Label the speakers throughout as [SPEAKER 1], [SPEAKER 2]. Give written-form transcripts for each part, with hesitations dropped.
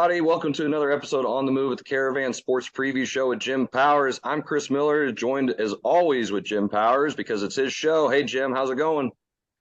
[SPEAKER 1] everybody. Welcome to another episode On the Move with the Caravan Sports Preview Show with Jim Powers. I'm Chris Miller, joined as always with Jim Powers because it's his show. Hey, Jim, how's it going?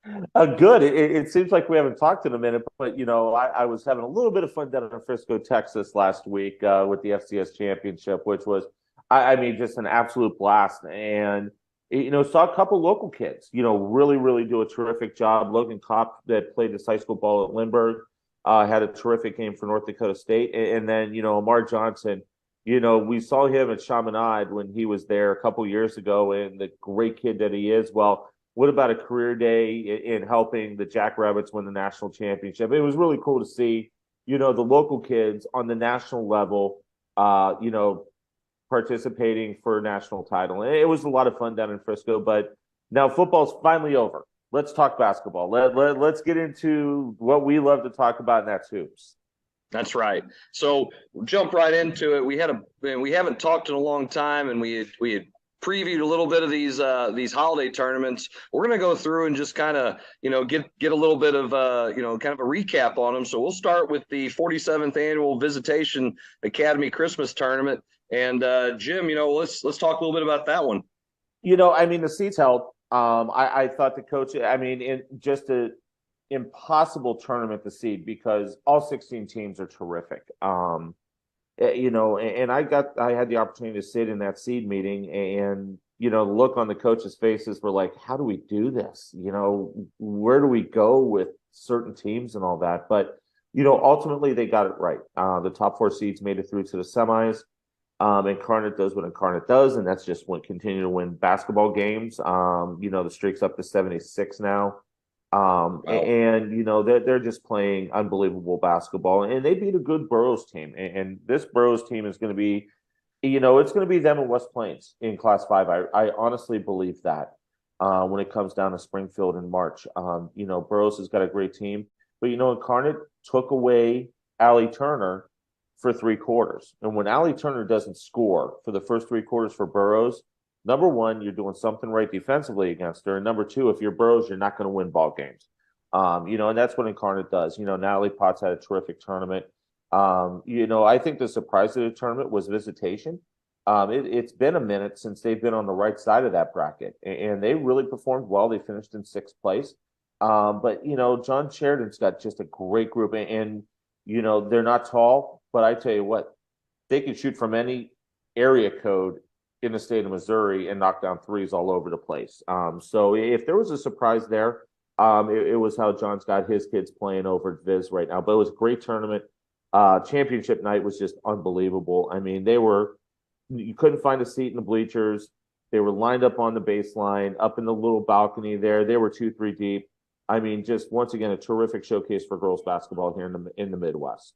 [SPEAKER 2] Good. It seems like we haven't talked in a minute, but I was having a little bit of fun down in Frisco, Texas last week with the FCS Championship, which was, I mean, just an absolute blast. And saw a couple local kids, really do a terrific job. Logan Kopp, that played this high school ball at Lindbergh, had a terrific game for North Dakota State. And then, Amar Johnson, we saw him at Chaminade when he was there a couple years ago, and the great kid that he is. Well, what about a career day in helping the Jackrabbits win the national championship? It was really cool to see, the local kids on the national level, participating for a national title. And it was a lot of fun down in Frisco, but now football's finally over. Let's talk basketball. Let's get into what we love to talk about, and that's hoops.
[SPEAKER 1] That's right. So we'll jump right into it. We haven't talked in a long time, and we had previewed a little bit of these holiday tournaments. We're going to go through and just kind of, get a little bit of, kind of a recap on them. So we'll start with the 47th annual Visitation Academy Christmas Tournament. And Jim, let's talk a little bit about that one.
[SPEAKER 2] The seats held. I thought the coach, just an impossible tournament to seed because all 16 teams are terrific. And I had the opportunity to sit in that seed meeting, and the look on the coaches' faces were like, how do we do this? Where do we go with certain teams and all that? But ultimately they got it right. The top four seeds made it through to the semis. Incarnate does what Incarnate does, and that's just continue to win basketball games. The streak's up to 76 now.
[SPEAKER 1] Wow.
[SPEAKER 2] And they're just playing unbelievable basketball, and they beat a good Burroughs team. And this Burroughs team is going to be, it's going to be them and West Plains in Class 5. I honestly believe that when it comes down to Springfield in March. Burroughs has got a great team, but Incarnate took away Allie Turner for 3 quarters, and when Allie Turner doesn't score for the first 3 quarters for Burroughs, number one, you're doing something right defensively against her. And number two, if you're Burroughs, you're not going to win ball games. And that's what Incarnate does. Natalie Potts had a terrific tournament. I think the surprise of the tournament was Visitation. It's been a minute since they've been on the right side of that bracket, and they really performed well. They finished in 6th place. But John Sheridan's got just a great group, and they're not tall, but I tell you what, they can shoot from any area code in the state of Missouri and knock down threes all over the place. So if there was a surprise there, it was how John's got his kids playing over at Viz right now. But it was a great tournament. Championship night was just unbelievable. I mean, you couldn't find a seat in the bleachers. They were lined up on the baseline, up in the little balcony there. They were 2-3 deep. I mean, just once again, a terrific showcase for girls basketball here in the Midwest.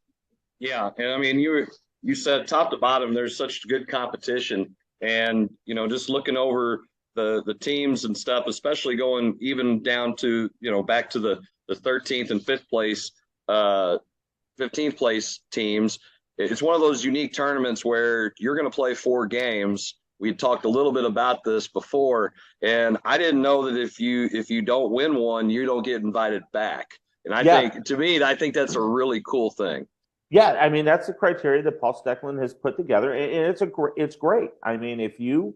[SPEAKER 1] Yeah, and I mean, you said top to bottom, there's such good competition. And, just looking over the teams and stuff, especially going even down to, back to the 13th and 5th place, 15th place teams, it's one of those unique tournaments where you're going to play 4 games. We talked a little bit about this before, and I didn't know that if you don't win one, you don't get invited back. And I think that's a really cool thing.
[SPEAKER 2] Yeah, I mean, that's the criteria that Paul Stecklin has put together, and it's great. I mean, if you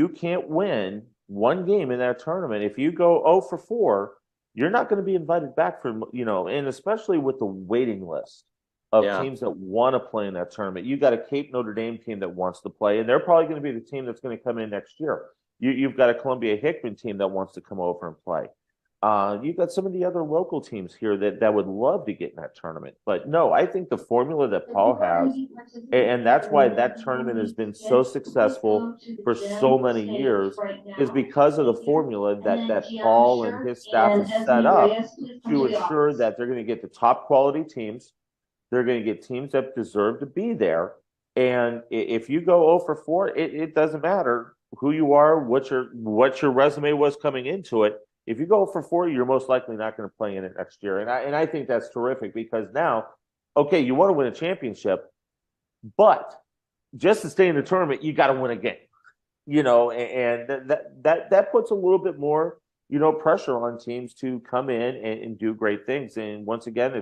[SPEAKER 2] can't win one game in that tournament, if you go 0 for 4, you're not going to be invited back for, and especially with the waiting list of teams that want to play in that tournament. You got a Cape Notre Dame team that wants to play, and they're probably going to be the team that's going to come in next year. You've got a Columbia Hickman team that wants to come over and play. You've got some of the other local teams here that would love to get in that tournament. But no, I think the formula that Paul has, and that's why that tournament has been so successful for so many years, is because of the formula that Paul and his staff has set up to ensure that they're going to get the top quality teams. They're going to get teams that deserve to be there. And if you go 0 for 4, it doesn't matter who you are, what your resume was coming into it. If you go for 4, you're most likely not going to play in it next year. And I think that's terrific because now, okay, you want to win a championship, but just to stay in the tournament, you got to win a game. And that puts a little bit more, pressure on teams to come in and do great things. And once again,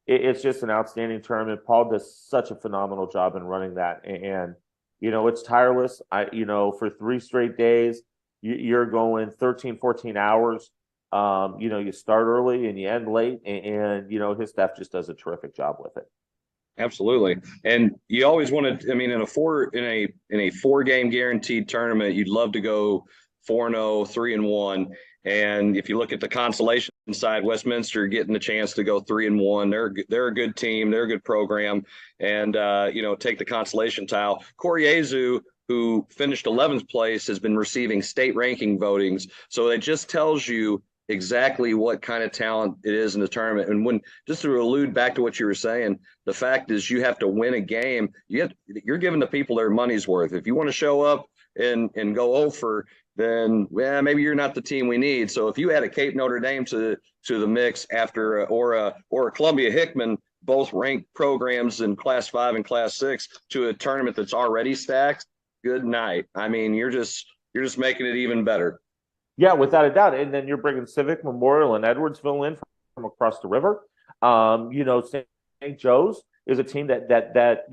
[SPEAKER 2] it's just an outstanding tournament. Paul does such a phenomenal job in running that, and it's tireless. For 3 straight days, you're going 13, 14 hours. You start early and you end late, and his staff just does a terrific job with it.
[SPEAKER 1] Absolutely. And you always want to, I mean, in a 4-game guaranteed tournament, you'd love to go 4-0, 3-1. And if you look at the consolation side, Westminster getting the chance to go 3-1. They're a good team. They're a good program. And, take the consolation tile. Koryezu, who finished 11th place, has been receiving state ranking votings. So it just tells you exactly what kind of talent it is in the tournament. And just to allude back to what you were saying, the fact is you have to win a game. You're giving the people their money's worth. If you want to show up and go over, then maybe you're not the team we need. So if you add a Cape Notre Dame to the mix after or a Columbia Hickman, both ranked programs in Class 5 and Class 6, to a tournament that's already stacked, good night. I mean, you're just making it even better.
[SPEAKER 2] Yeah, without a doubt. And then you're bringing Civic, Memorial, and Edwardsville in from across the river. St. Joe's is a team that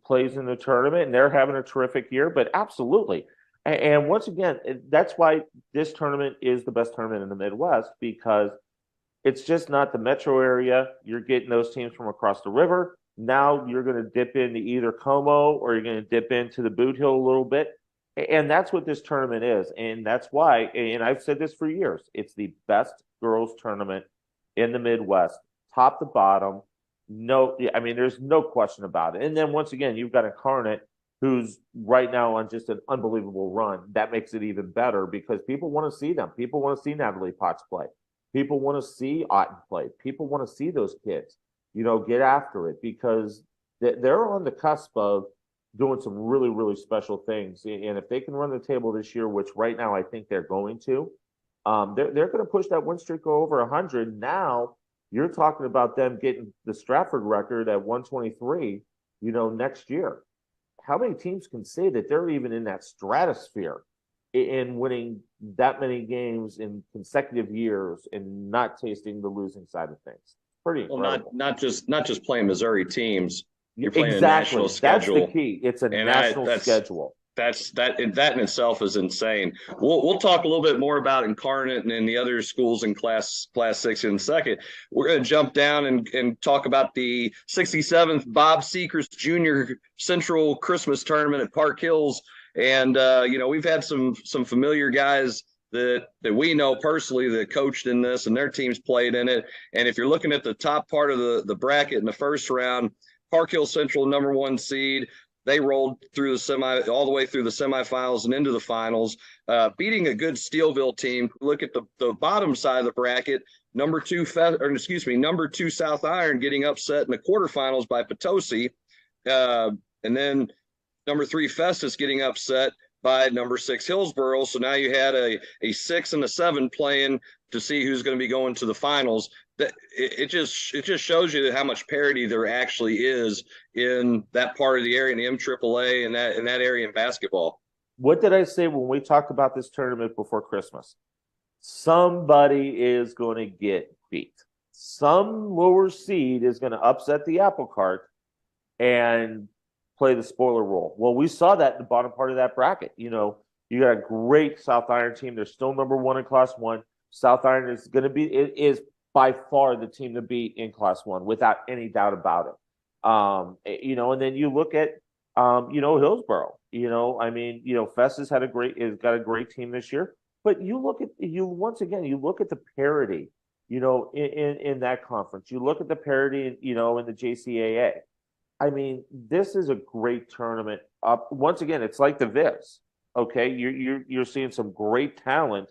[SPEAKER 2] plays in the tournament, and they're having a terrific year. But absolutely. And once again, that's why this tournament is the best tournament in the Midwest, because it's just not the metro area. You're getting those teams from across the river. Now you're going to dip into either Como or you're going to dip into the Boot Hill a little bit. And that's what this tournament is. And that's why, and I've said this for years, it's the best girls tournament in the Midwest, top to bottom. There's no question about it. And then once again, you've got Incarnate, who's right now on just an unbelievable run. That makes it even better because people want to see them. People want to see Natalie Potts play. People want to see Otten play. People want to see those kids, get after it, because they're on the cusp of doing some really, really special things. And if they can run the table this year, which right now I think they're going to, they're going to push that win streak over 100. Now you're talking about them getting the Stratford record at 123, next year. How many teams can say that they're even in that stratosphere in winning that many games in consecutive years and not tasting the losing side of things? Pretty incredible.
[SPEAKER 1] Well, not just playing Missouri teams. You're playing a national schedule.
[SPEAKER 2] That's the key. It's a national schedule.
[SPEAKER 1] That in itself is insane. We'll talk a little bit more about Incarnate and the other schools in Class 6 in a second. We're going to jump down and talk about the 67th Bob Sechrest Jr. Central Christmas Tournament at Park Hills. And we've had some familiar guys that we know personally that coached in this, and their teams played in it. And if you're looking at the top part of the bracket in the first round, Park Hill Central, number 1 seed. They rolled through all the way through the semifinals and into the finals, beating a good Steelville team. Look at the bottom side of the bracket. Number 2 South Iron getting upset in the quarterfinals by Potosi, and then number 3 Festus getting upset by number 6 Hillsboro. So now you had a 6 and a 7 playing to see who's going to be going to the finals. That it just shows you how much parity there actually is in that part of the area, in the MAAA and that area in basketball.
[SPEAKER 2] What did I say when we talked about this tournament before Christmas? Somebody is going to get beat. Some lower seed is going to upset the apple cart and play the spoiler role. Well, we saw that in the bottom part of that bracket. You got a great South Iron team. They're still number 1 in Class 1. South Iron is going to be, it is by far the team to beat in Class 1 without any doubt about it. And then you look at, Hillsboro. Festus has got a great team this year. But you look at the parity, in that conference. You look at the parity, in the JCAA. I mean, this is a great tournament. Once again, it's like the Viz. Okay, you're seeing some great talent,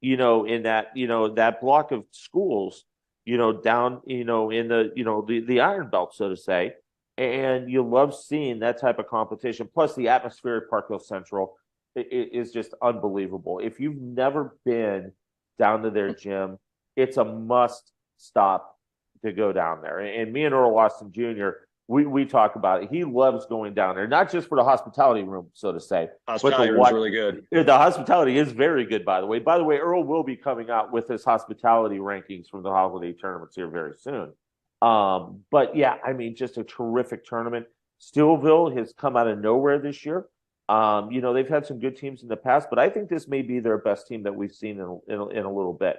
[SPEAKER 2] in that block of schools, down, in the Iron Belt, so to say. And you love seeing that type of competition. Plus, the atmosphere at Park Hill Central is just unbelievable. If you've never been down to their gym, it's a must stop to go down there. And me and Earl Austin Jr., we talk about it. He loves going down there, not just for the hospitality room, so to say.
[SPEAKER 1] Hospitality room is really good.
[SPEAKER 2] The hospitality is very good, by the way. Earl will be coming out with his hospitality rankings from the holiday tournaments here very soon. But yeah, I mean, just a terrific tournament. Steelville has come out of nowhere this year. They've had some good teams in the past, but I think this may be their best team that we've seen in a little bit.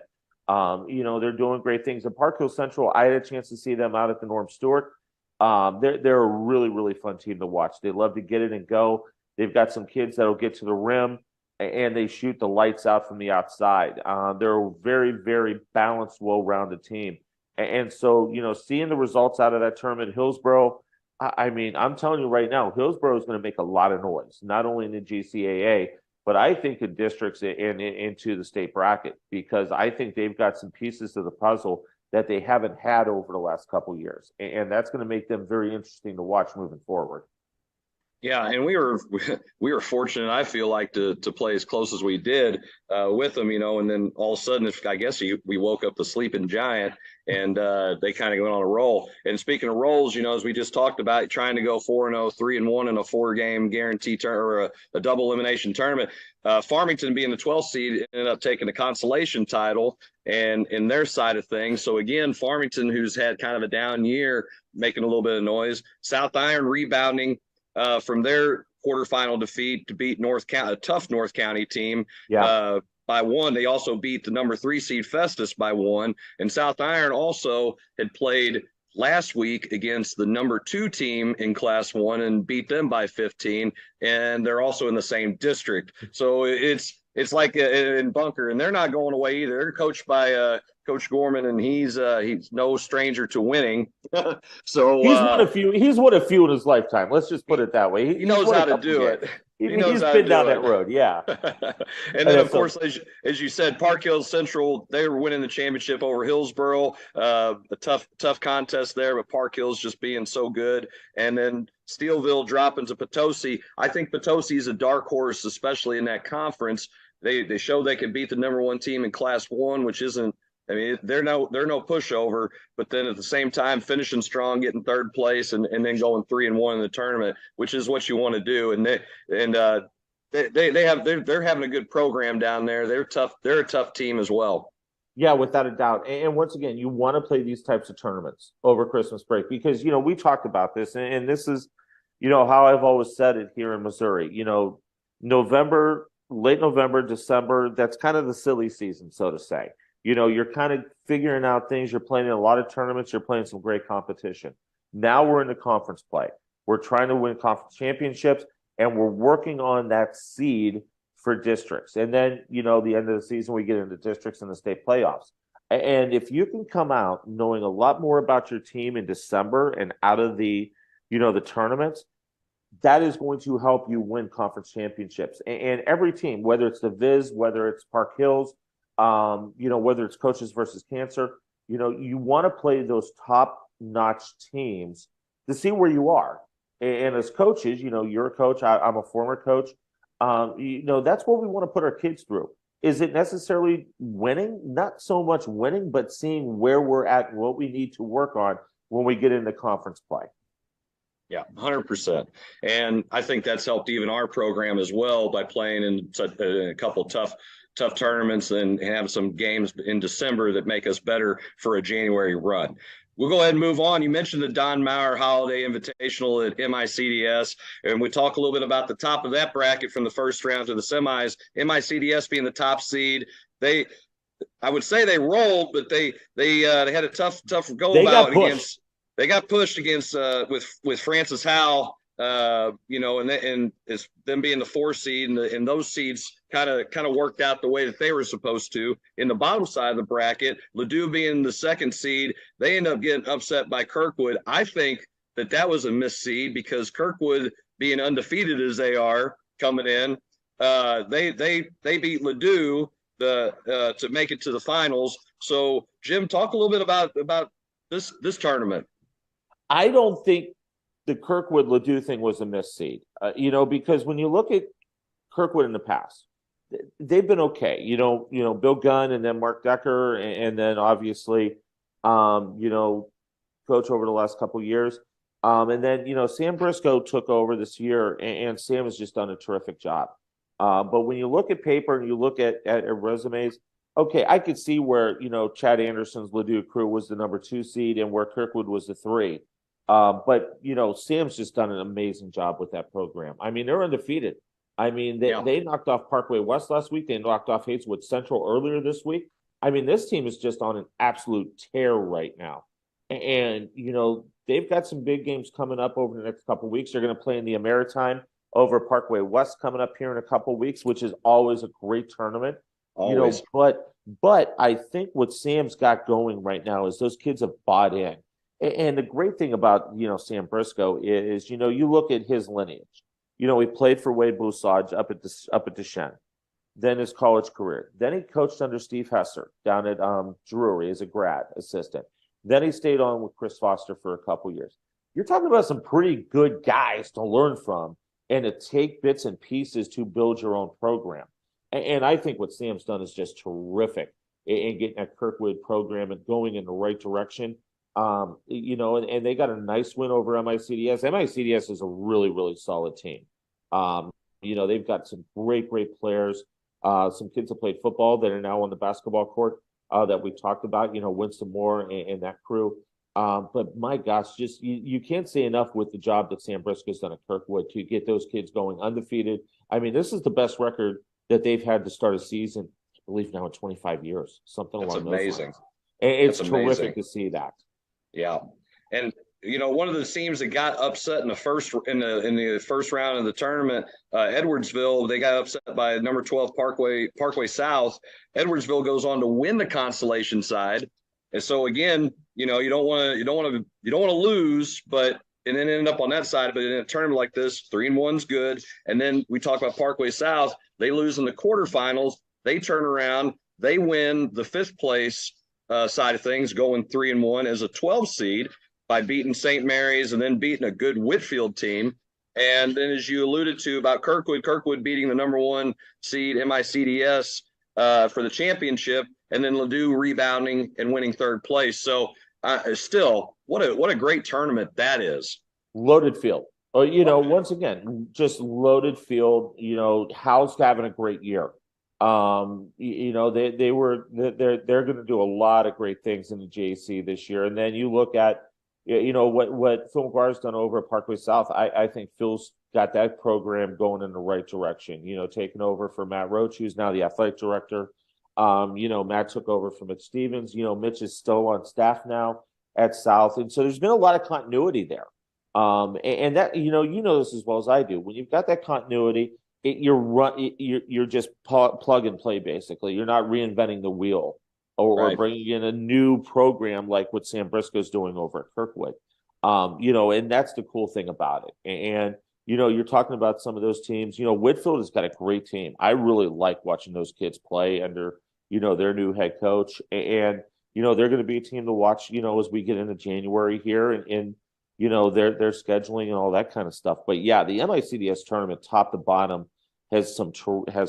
[SPEAKER 2] They're doing great things. At Park Hill Central, I had a chance to see them out at the Norm Stewart. They're a really, really fun team to watch. They love to get it and go. They've got some kids that'll get to the rim and they shoot the lights out from the outside. They're a very, very balanced, well-rounded team. And so, seeing the results out of that tournament, Hillsborough, I mean, I'm telling you right now, Hillsborough is going to make a lot of noise, not only in the GCAA, but I think in districts and into the state bracket, because I think they've got some pieces to the puzzle that they haven't had over the last couple of years. And that's going to make them very interesting to watch moving forward.
[SPEAKER 1] Yeah, and we were fortunate, I feel like, to play as close as we did with them, and then all of a sudden, I guess we woke up the sleeping giant, and they kind of went on a roll. And speaking of rolls, as we just talked about, trying to go 4-0, 3-1 in a 4-game guarantee or a double elimination tournament. Farmington, being the 12th seed, ended up taking the consolation title and in their side of things. So again, Farmington, who's had kind of a down year, making a little bit of noise. South Iron rebounding from their quarterfinal defeat to beat a tough North County team by 1. They also beat the number 3 seed Festus by 1. And South Iron also had played last week against the number 2 team in Class 1 and beat them by 15. And they're also in the same district. So it's like in Bunker, and they're not going away either. They're coached by Coach Gorman, and he's no stranger to winning. So
[SPEAKER 2] he's won a few in his lifetime. Let's just put it that way.
[SPEAKER 1] He knows how to do it.
[SPEAKER 2] He's been down that road, yeah.
[SPEAKER 1] And then, of course, as you said, Park Hill Central, they were winning the championship over Hillsborough. A tough contest there, but Park Hill's just being so good. And then Steelville dropping to Potosi. I think Potosi is a dark horse, especially in that conference. They show they can beat the number 1 team in Class 1, which isn't. I mean, they're no pushover, but then at the same time finishing strong, getting 3rd place, and then going 3-1 in the tournament, which is what you want to do. And they're having a good program down there. They're tough. They're a tough team as well.
[SPEAKER 2] Yeah, without a doubt. And once again, you want to play these types of tournaments over Christmas break because we talked about this, and this is how I've always said it here in Missouri. November, late November, December, that's kind of the silly season, so to say. You're kind of figuring out things. You're playing in a lot of tournaments. You're playing some great competition. Now we're in the conference play. We're trying to win conference championships, and we're working on that seed for districts. And then, the end of the season, we get into districts and the state playoffs. And if you can come out knowing a lot more about your team in December and out of the tournaments, that is going to help you win conference championships. And every team, whether it's the Viz, whether it's Park Hills, whether it's Coaches versus Cancer, you want to play those top-notch teams to see where you are. And as coaches, you're a coach. I'm a former coach. That's what we want to put our kids through. Is it necessarily winning? Not so much winning, but seeing where we're at and what we need to work on when we get into conference play.
[SPEAKER 1] Yeah, 100%. And I think that's helped even our program as well by playing in a couple tough tournaments and have some games in December that make us better for a January run. We'll go ahead and move on. You mentioned the Don Maurer Holiday Invitational at MICDS, and we talk a little bit about the top of that bracket from the first round to the semis. MICDS being the top seed, I would say they rolled, but they had a tough go about against. They got pushed against with Francis Howell. And it's them being the 4 seed, and those seeds kind of worked out the way that they were supposed to. In the bottom side of the bracket, Ladue being the 2nd seed, they end up getting upset by Kirkwood. I think that was a missed seed because Kirkwood, being undefeated as they are coming in, they beat Ladue to make it to the finals. So, Jim, talk a little bit about this tournament.
[SPEAKER 2] I don't think the Kirkwood Ladue thing was a missed seed, because when you look at Kirkwood in the past, they've been okay. Bill Gunn and then Mark Decker, and then obviously, coach over the last couple of years. And then, Sam Briscoe took over this year, and Sam has just done a terrific job. But when you look at paper and you look at resumes, Okay, I could see where, Chad Anderson's Ladue crew was the number 2 seed and where Kirkwood was the 3. But, Sam's just done an amazing job with that program. I mean, they're undefeated. I mean, they knocked off Parkway West last week. They knocked off Hazelwood Central earlier this week. I mean, this team is just on an absolute tear right now. And, they've got some big games coming up over the next couple of weeks. They're going to play in the Maritime over Parkway West coming up here in a couple of weeks, which is always a great tournament.
[SPEAKER 1] Always.
[SPEAKER 2] But I think what Sam's got going right now is those kids have bought in. And the great thing about, Sam Briscoe is, you look at his lineage. He played for Wade Boussage up at Deschênes, then his college career. Then he coached under Steve Hesser down at Drury as a grad assistant. Then he stayed on with Chris Foster for a couple years. You're talking about some pretty good guys to learn from and to take bits and pieces to build your own program. And I think what Sam's done is just terrific in getting that Kirkwood program and going in the right direction. And they got a nice win over MICDS. MICDS is a really, really solid team. They've got some great players, some kids that played football that are now on the basketball court that we talked about, Winston Moore and that crew. But my gosh, just you can't say enough with the job that Sam Briscoe's done at Kirkwood to get those kids going undefeated. I mean, this is the best record that they've had to start a season, I believe now in 25 years, something along those lines. And it's terrific to see that.
[SPEAKER 1] Yeah. And one of the teams that got upset in the first round of the tournament, Edwardsville, they got upset by number 12 Parkway South. Edwardsville goes on to win the consolation side. And so again, you don't want to lose, and then end up on that side. But in a tournament like this, 3-1's good. And then we talk about Parkway South. They lose in the quarterfinals. They turn around. They win the 5th place side of things, going 3-1 as a 12 seed by beating St. Mary's and then beating a good Whitfield team. And then, as you alluded to about Kirkwood beating the number 1 seed MICDS for the championship, and then Ladue rebounding and winning 3rd place. So still, what a great tournament that is.
[SPEAKER 2] Loaded field. Once again, just loaded field. Howe's having a great year. They're going to do a lot of great things in the JC this year. And then you look at, what Phil McGuire's done over at Parkway South. I think Phil's got that program going in the right direction. Taking over for Matt Roach, who's now the athletic director. Matt took over from Mitch Stevens. Mitch is still on staff now at South, and so there's been a lot of continuity there. And that this as well as I do. When you've got that continuity, you're just plug and play basically. You're not reinventing the wheel or bringing in a new program like what Sam Briscoe's doing over at Kirkwood. And that's the cool thing about it. And you're talking about some of those teams. Whitfield has got a great team. I really like watching those kids play under their new head coach, and they're going to be a team to watch. As we get into January here and their scheduling and all that kind of stuff. But yeah, the MICDS tournament, top to bottom, has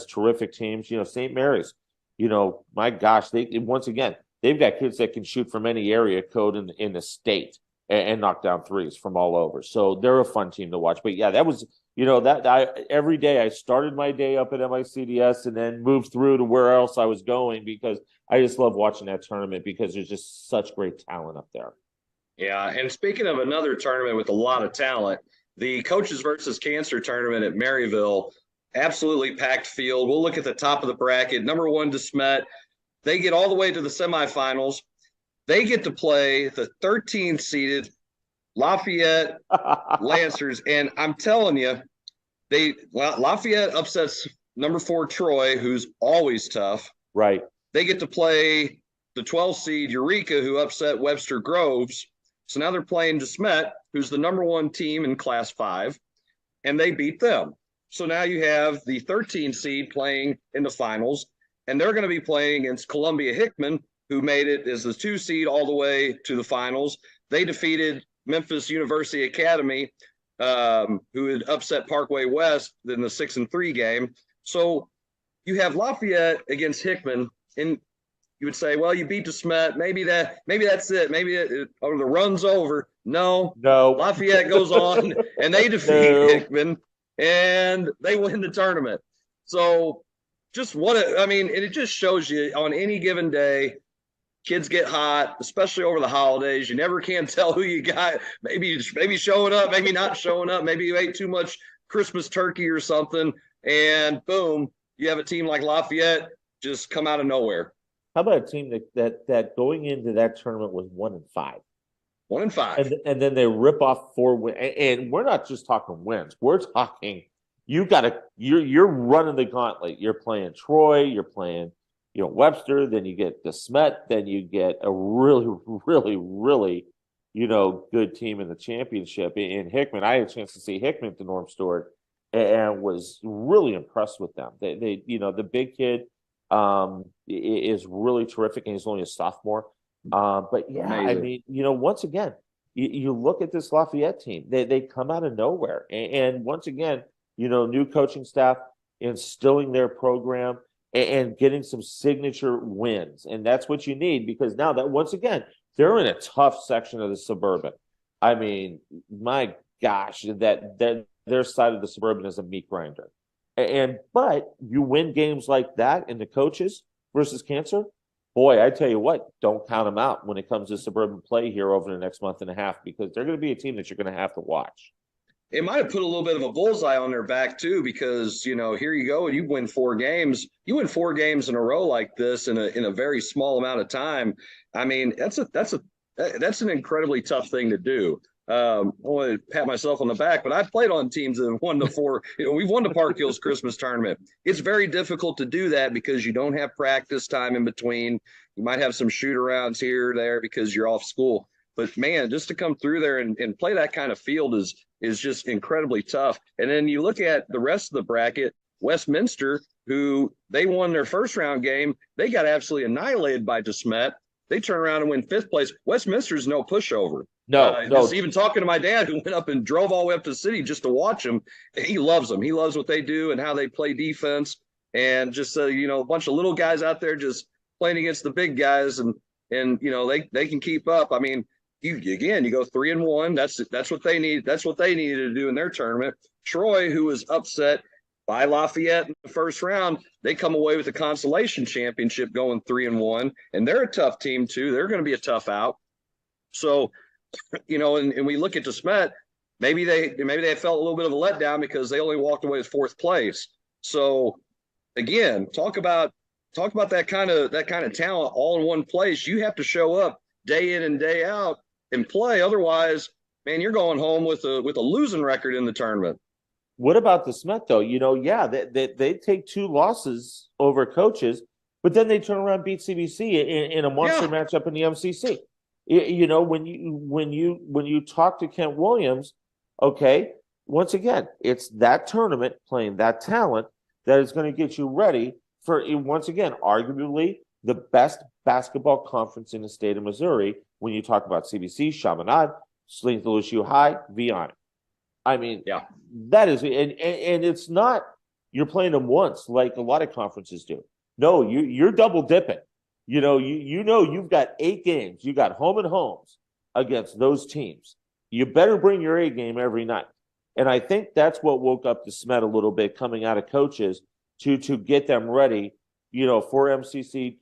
[SPEAKER 2] terrific teams. St. Mary's, my gosh, they've got kids that can shoot from any area code in the state and knock down threes from all over. So they're a fun team to watch. But yeah, that was every day I started my day up at MICDS and then moved through to where else I was going, because I just love watching that tournament because there's just such great talent up there.
[SPEAKER 1] Yeah, and speaking of another tournament with a lot of talent, the Coaches versus Cancer tournament at Maryville, absolutely packed field. We'll look at the top of the bracket. Number 1, DeSmet. They get all the way to the semifinals. They get to play the 13th seeded Lafayette Lancers. And I'm telling you, Lafayette upsets number 4 Troy, who's always tough.
[SPEAKER 2] Right.
[SPEAKER 1] They get to play the 12th seed Eureka, who upset Webster Groves. So now they're playing DeSmet, who's the number 1 team in Class 5, and they beat them. So now you have the 13 seed playing in the finals, and they're going to be playing against Columbia Hickman, who made it as the 2 seed all the way to the finals. They defeated Memphis University Academy, who had upset Parkway West in the 6-3 game. So you have Lafayette against Hickman, and you would say, well, you beat DeSmet. Maybe that's it. Maybe the run's over. No. Lafayette goes on, and they defeat Hickman, and they win the tournament. So just I mean, it just shows you on any given day, kids get hot, especially over the holidays. You never can tell who you got. Maybe showing up, maybe not showing up. Maybe you ate too much Christmas turkey or something, and boom, you have a team like Lafayette just come out of nowhere.
[SPEAKER 2] How about a team that going into that tournament was 1-5?
[SPEAKER 1] 1-5.
[SPEAKER 2] And then they rip off 4 wins. And we're not just talking wins. We're talking you're running the gauntlet. You're playing Troy, you're playing Webster, then you get DeSmet, then you get a really, really, really, good team in the championship in Hickman. I had a chance to see Hickman at the Norm Stewart and was really impressed with them. They the big kid is really terrific, and he's only a sophomore. But yeah, amazing. I mean, once again, you look at this Lafayette team, they come out of nowhere. And once again, new coaching staff instilling their program and getting some signature wins. And that's what you need, because now that, once again, they're in a tough section of the Suburban. I mean, my gosh, that their side of the Suburban is a meat grinder. But you win games like that in the coaches versus Cancer, boy, I tell you what, don't count them out when it comes to Suburban play here over the next month and a half, because they're going to be a team that you're going to have to watch.
[SPEAKER 1] It might have put a little bit of a bullseye on their back too, because here you go and you win 4 games. You win 4 games in a row like this in a very small amount of time. I mean, that's an incredibly tough thing to do. I want to pat myself on the back, but I've played on teams that have won the 4. We've won the Park Hills Christmas Tournament. It's very difficult to do that because you don't have practice time in between. You might have some shoot arounds here or there because you're off school. But man, just to come through there and play that kind of field is just incredibly tough. And then you look at the rest of the bracket, Westminster, who they won their first round game. They got absolutely annihilated by DeSmet. They turn around and win 5th place. Westminster's no pushover.
[SPEAKER 2] No.
[SPEAKER 1] Just even talking to my dad, who went up and drove all the way up to the city just to watch them. He loves them. He loves what they do and how they play defense. And just a bunch of little guys out there just playing against the big guys, and they can keep up. I mean, you go 3-1. That's what they need. That's what they needed to do in their tournament. Troy, who was upset by Lafayette in the first round, they come away with the consolation championship going 3-1, and they're a tough team too. They're going to be a tough out. So, and we look at DeSmet, maybe they felt a little bit of a letdown because they only walked away with 4th place. So, again, talk about that kind of talent all in one place. You have to show up day in and day out and play. Otherwise, man, you're going home with a losing record in the tournament.
[SPEAKER 2] What about DeSmet though? They take 2 losses over Coaches, but then they turn around and beat CBC in a monster matchup in the MCC. When you talk to Kent Williams, okay, once again, it's that tournament playing that talent that is going to get you ready for, once again, arguably the best basketball conference in the state of Missouri when you talk about CBC, Chaminade, St. Louis U High, VI. I mean, that is, and it's not you're playing them once like a lot of conferences do. No, you're double dipping. You've got 8 games. You got home and homes against those teams. You better bring your A game every night. And I think that's what woke up DeSmet a little bit coming out of Coaches to get them ready, for MCC,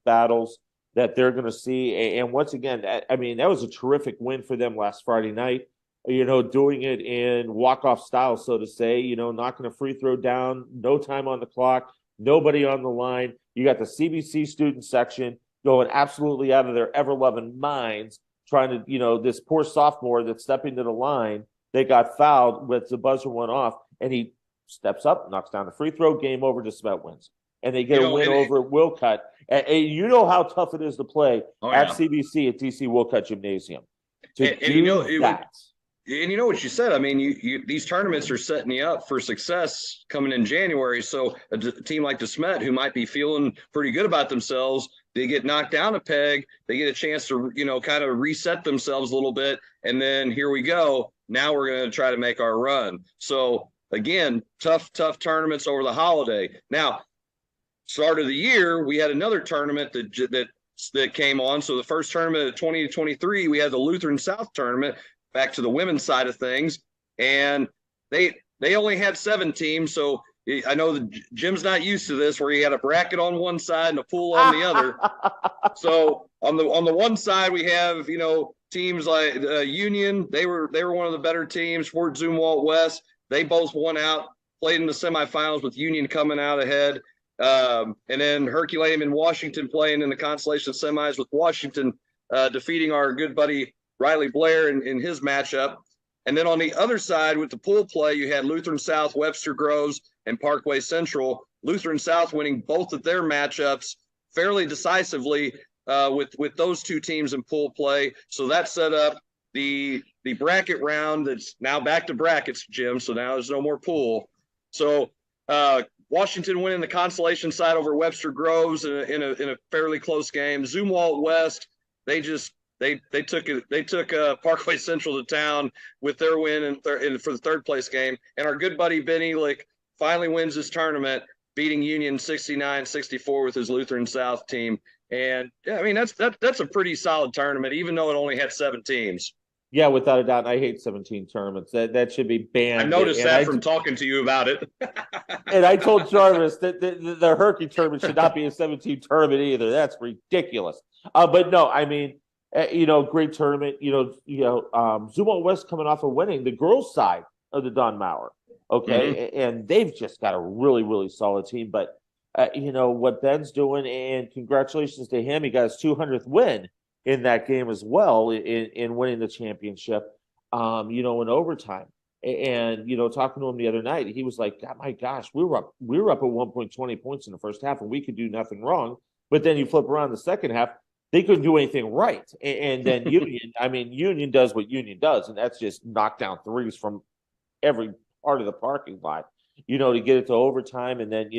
[SPEAKER 2] battles that they're going to see. And once again, I mean, that was a terrific win for them last Friday night, doing it in walk-off style, so to say, knocking a free throw down, no time on the clock, nobody on the line. You got the CBC student section going absolutely out of their ever-loving minds, trying to, this poor sophomore that's stepping to the line, they got fouled with the buzzer went off, and he steps up, knocks down the free throw, game over, DeSmet wins. And they get a win over Wilcutt. And you know how tough it is to play at CBC at DC Wilcutt Gymnasium.
[SPEAKER 1] And you know what you said. I mean, you these tournaments are setting you up for success coming in January. So a team like DeSmet, who might be feeling pretty good about themselves, they get knocked down a peg. They get a chance to, kind of reset themselves a little bit. And then here we go. Now we're going to try to make our run. So, again, tough tournaments over the holiday. Now, start of the year, we had another tournament that came on. So the first tournament of 2023, we had the Lutheran South Tournament, back to the women's side of things, and they only had 7 teams. So I know that Jim's not used to this, where he had a bracket on one side and a pool on the other. So on the one side we have, you know, teams like Union. They were one of the better teams. Fort Zumwalt West. They both won out, played in the semifinals with Union coming out ahead. And then Herculaneum and Washington playing in the consolation semis with Washington defeating our good buddy Riley Blair in his matchup. And then on the other side with the pool play, you had Lutheran South, Webster Groves, and Parkway Central. Lutheran South winning both of their matchups fairly decisively with those two teams in pool play. So that set up the bracket round that's now back to brackets, Jim. So now there's no more pool. So Washington winning the consolation side over Webster Groves in a fairly close game. Zumwalt West, they took Parkway Central to town with their win for the third place game. And our good buddy Ben Elick finally wins this tournament, beating Union 69-64 with his Lutheran South team. And yeah, I mean, that's a pretty solid tournament, even though it only had 7 teams.
[SPEAKER 2] Yeah, without a doubt. I hate 17 tournaments. That should be banned.
[SPEAKER 1] I noticed that from talking to you about it.
[SPEAKER 2] And I told Jarvis that the Herky tournament should not be a 17 tournament either. That's ridiculous. But no, I mean, you know, great tournament. Zumwalt West coming off of winning the girls' side of the Don Maurer. Okay, and they've just got a really, really solid team. But you know what Ben's doing, and congratulations to him. He got his 200th win in that game as well, in winning the championship. You know, in overtime. And you know, talking to him the other night, he was like, "God, my gosh, we were up at 1.20 points in the first half, and we could do nothing wrong." But then you flip around the second half, they couldn't do anything right. And then Union does what Union does, and that's just knock down threes from every part of the parking lot, you know, to get it to overtime. And then,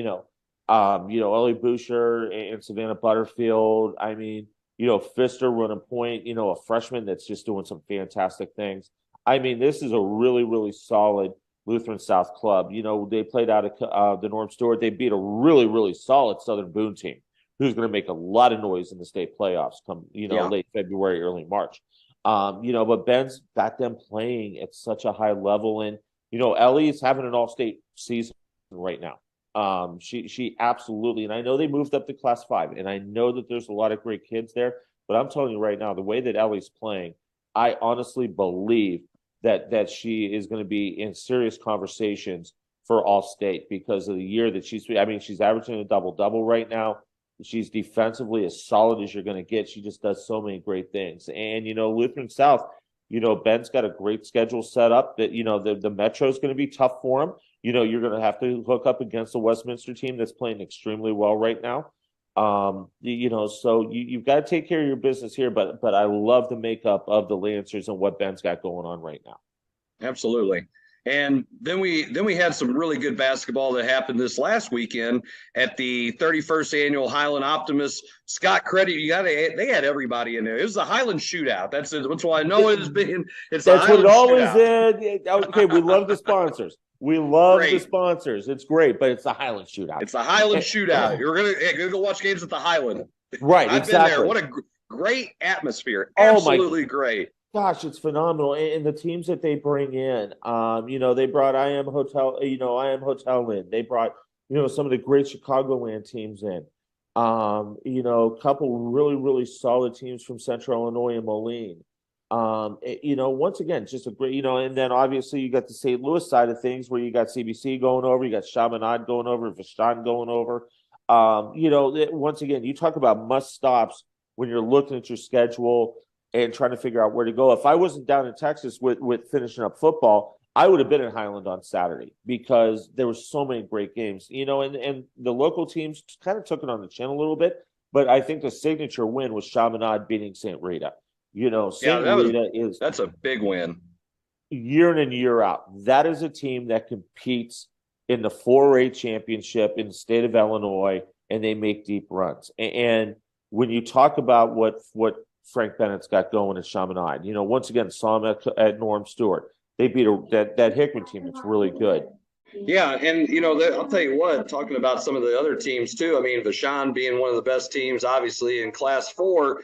[SPEAKER 2] Ellie Boucher and Savannah Butterfield. I mean, you know, Pfister running point, you know, a freshman that's just doing some fantastic things. I mean, this is a really, really solid Lutheran South club. You know, they played out of the Norm Stewart. They beat a really, really solid Southern Boone team, who's going to make a lot of noise in the state playoffs come, late February, early March. But Ben's got them playing at such a high level. And, you know, Ellie's having an all-state season right now. She absolutely, and I know they moved up to Class 5, and I know that there's a lot of great kids there, but I'm telling you right now, the way that Ellie's playing, I honestly believe that she is going to be in serious conversations for All-State because of the year that she's averaging a double-double right now. She's defensively as solid as you're going to get. She just does so many great things. And, you know, Lutheran South, you know, Ben's got a great schedule set up that, you know, the Metro is going to be tough for him. You know, you're going to have to hook up against the Westminster team that's playing extremely well right now. So you've got to take care of your business here, but I love the makeup of the Lancers and what Ben's got going on right now.
[SPEAKER 1] Absolutely. And then we had some really good basketball that happened this last weekend at the 31st annual Highland Optimist. Scott Credit, they had everybody in there. It was the Highland Shootout. That's why I know it has been. It's
[SPEAKER 2] that's what it always is. Okay, we love the sponsors. We love the sponsors. It's great, but it's the Highland Shootout.
[SPEAKER 1] It's the Highland Shootout. You're gonna go watch games at the Highland.
[SPEAKER 2] Right,
[SPEAKER 1] I've
[SPEAKER 2] exactly.
[SPEAKER 1] been there. What a great atmosphere. Absolutely great.
[SPEAKER 2] Gosh, it's phenomenal. And the teams that they bring in, they brought I Am Hotel in. They brought, some of the great Chicagoland teams in. A couple really, really solid teams from Central Illinois and Moline. Once again, just a great, and then obviously you got the St. Louis side of things where you got CBC going over, you got Chaminade going over, Vistan going over. Once again, you talk about must stops when you're looking at your schedule and trying to figure out where to go. If I wasn't down in Texas with finishing up football, I would have been in Highland on Saturday because there were so many great games, and the local teams kind of took it on the chin a little bit, but I think the signature win was Chaminade beating St. Rita. That's
[SPEAKER 1] a big win.
[SPEAKER 2] Year in and year out. That is a team that competes in the 4A championship in the state of Illinois, and they make deep runs. And when you talk about what Frank Bennett's got going at Chaminade, once again, saw him at Norm Stewart. They beat that Hickman team that's really good.
[SPEAKER 1] Yeah, and I'll tell you what, talking about some of the other teams too. I mean, Vashon being one of the best teams, obviously in Class 4,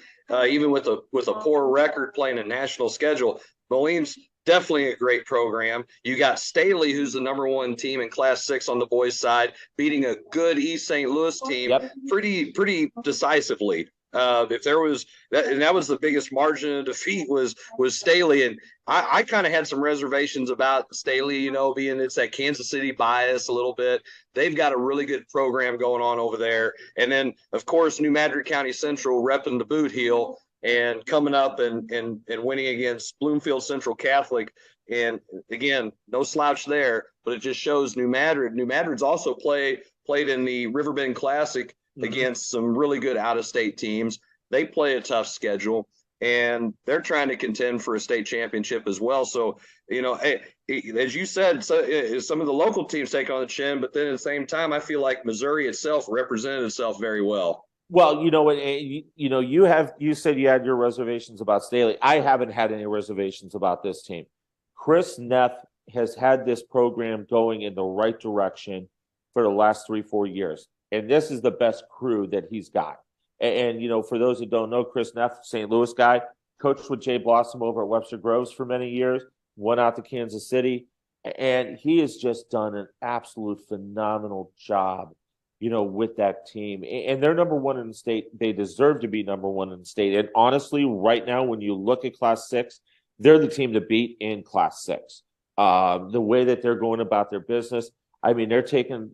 [SPEAKER 1] even with a poor record playing a national schedule. Moline's Definitely a great program. You got Staley, who's the #1 team in Class 6 on the boys' side, beating a good East St. Louis team
[SPEAKER 2] Yep.
[SPEAKER 1] pretty decisively. If there was that, and that was the biggest margin of defeat was Staley, and I kind of had some reservations about Staley, you know, being it's that Kansas City bias a little bit. They've got a really good program going on over there, and then of course New Madrid County Central repping the boot heel and coming up and winning against Bloomfield Central Catholic. And again, no slouch there, but it just shows New Madrid. New Madrid's also played in the Riverbend Classic against some really good out-of-state teams. They play a tough schedule, and they're trying to contend for a state championship as well. So, you know, as you said, some of the local teams take on the chin, but then at the same time, I feel like Missouri itself represented itself very well.
[SPEAKER 2] Well, you know what, you said you had your reservations about Staley. I haven't had any reservations about this team. Chris Neff has had this program going in the right direction for the last 3-4 years. And this is the best crew that he's got. And you know, for those who don't know, Chris Neff, St. Louis guy, coached with Jay Blossom over at Webster Groves for many years, went out to Kansas City, and he has just done an absolute phenomenal job, you know, with that team. And they're #1 in the state. They deserve to be #1 in the state. And honestly, right now, when you look at Class 6, they're the team to beat in Class 6. The way that they're going about their business, I mean, they're taking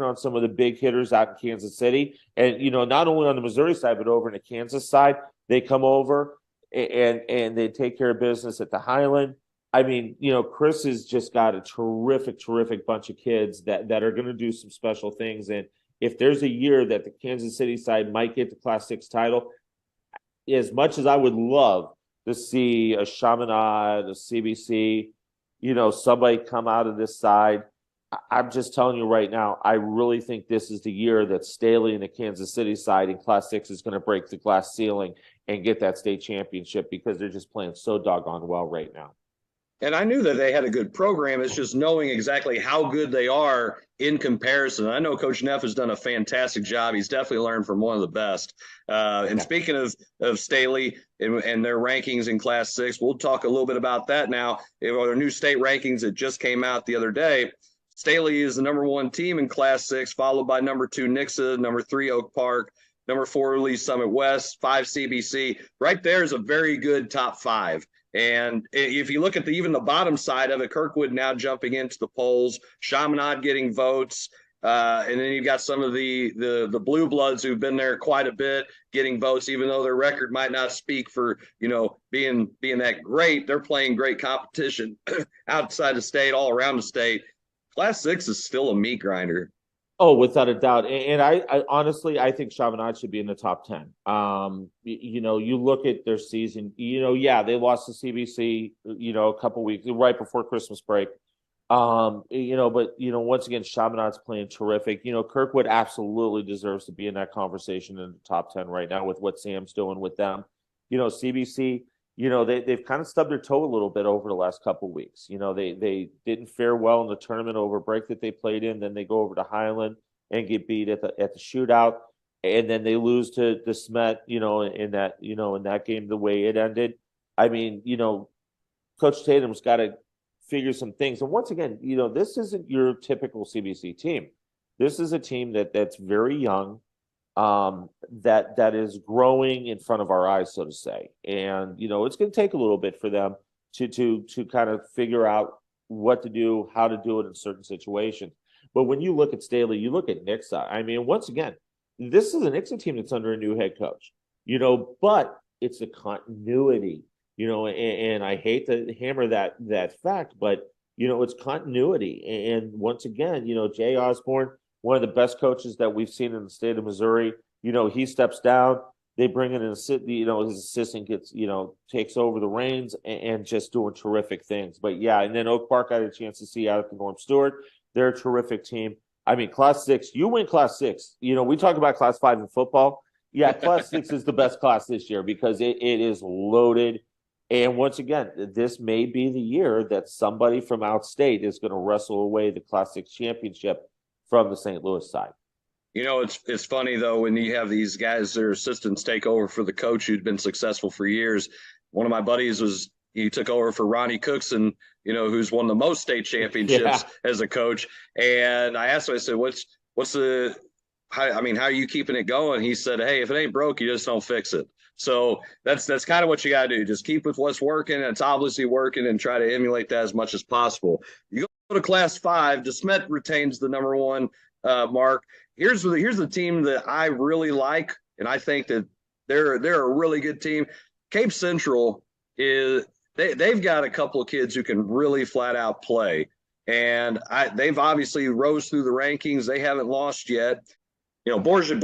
[SPEAKER 2] on some of the big hitters out in Kansas City. And, you know, not only on the Missouri side, but over in the Kansas side, they come over and they take care of business at the Highland. I mean, you know, Chris has just got a terrific bunch of kids that are going to do some special things. And if there's a year that the Kansas City side might get the Class 6 title, as much as I would love to see a Chaminade, a CBC, you know, somebody come out of this side, I'm just telling you right now, I really think this is the year that Staley and the Kansas City side in Class 6 is going to break the glass ceiling and get that state championship because they're just playing so doggone well right now.
[SPEAKER 1] And I knew that they had a good program. It's just knowing exactly how good they are in comparison. I know Coach Neff has done a fantastic job. He's definitely learned from one of the best. And speaking of Staley and their rankings in Class 6, we'll talk a little bit about that now. Their new state rankings that just came out the other day. Staley is the #1 team in Class 6, followed by #2 Nixa, #3 Oak Park, #4 Lee Summit West, 5 CBC. Right there is a very good top 5. And if you look at even the bottom side of it, Kirkwood now jumping into the polls, Chaminade getting votes, and then you've got some of the blue bloods who've been there quite a bit getting votes, even though their record might not speak for, you know, being that great. They're playing great competition outside the state, all around the state. Class 6 is still a meat grinder.
[SPEAKER 2] Oh, without a doubt. And I honestly, I think Chaminade should be in the top 10. You know, you look at their season, you know, yeah, they lost to CBC, you know, a couple weeks right before Christmas break. You know, but, you know, once again, Chaminade's playing terrific. You know, Kirkwood absolutely deserves to be in that conversation in the top 10 right now with what Sam's doing with them. You know, CBC, you know, they've kind of stubbed their toe a little bit over the last couple of weeks. You know, they didn't fare well in the tournament over break that they played in. Then they go over to Highland and get beat at the shootout, and then they lose to Smet. You know, in that game the way it ended. I mean, you know, Coach Tatum's got to figure some things. And once again, you know, this isn't your typical CBC team. This is a team that's very young. That is growing in front of our eyes, so to say. And, you know, it's going to take a little bit for them to kind of figure out what to do, how to do it in certain situations. But when you look at Staley, you look at Nixa. I mean, once again, this is a Nixa team that's under a new head coach, you know, but it's a continuity, you know, and I hate to hammer that fact, but, you know, it's continuity. And once again, you know, Jay Osborne, one of the best coaches that we've seen in the state of Missouri, you know, he steps down. They bring in you know, his assistant gets, you know, takes over the reins and just doing terrific things. But yeah, and then Oak Park I had a chance to see out at the Norm Stewart. They're a terrific team. I mean, Class 6, you win Class 6. You know, we talk about Class 5 in football. Yeah, Class 6 is the best class this year because it is loaded. And once again, this may be the year that somebody from outstate is going to wrestle away the Class 6 championship from the St. Louis side.
[SPEAKER 1] You know, it's funny, though, when you have these guys, their assistants take over for the coach who'd been successful for years. One of my buddies was he took over for Ronnie Cookson, who's won the most state championships as a coach. And I asked him, I said, how are you keeping it going? He said, hey, if it ain't broke, you just don't fix it. So that's kind of what you got to do. Just keep with what's working. And it's obviously working, and try to emulate that as much as possible. You go to Class 5, DeSmet retains the number one mark. Here's the team that I really like, and I think that they're a really good team. Cape Central they've got a couple of kids who can really flat out play, and they've obviously rose through the rankings. They haven't lost yet. Borgia